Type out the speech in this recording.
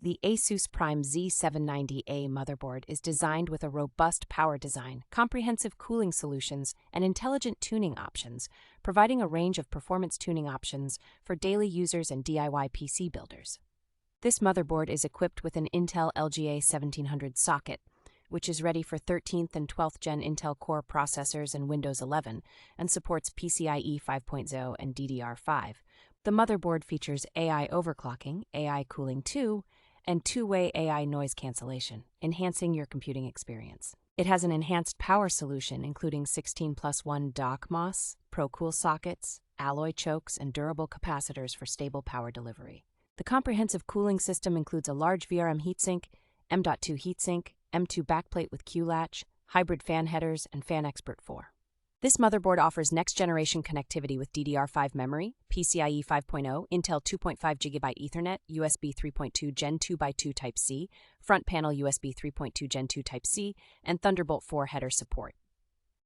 The ASUS Prime Z790-A motherboard is designed with a robust power design, comprehensive cooling solutions, and intelligent tuning options, providing a range of performance tuning options for daily users and DIY PC builders. This motherboard is equipped with an Intel LGA 1700 socket, which is ready for 13th and 12th Gen Intel Core processors and Windows 11, and supports PCIe 5.0 and DDR5. The motherboard features AI overclocking, AI cooling 2, and two-way AI noise cancellation, enhancing your computing experience. It has an enhanced power solution including 16+1 DrMOS, ProCool sockets, alloy chokes, and durable capacitors for stable power delivery. The comprehensive cooling system includes a large VRM heatsink, M.2 heatsink, M2 backplate with Q-Latch, hybrid fan headers, and Fan Xpert 4. This motherboard offers next-generation connectivity with DDR5 memory, PCIe 5.0, Intel 2.5GB Ethernet, USB 3.2 Gen 2x2 Type-C, front panel USB 3.2 Gen 2 Type-C, and Thunderbolt 4 header support.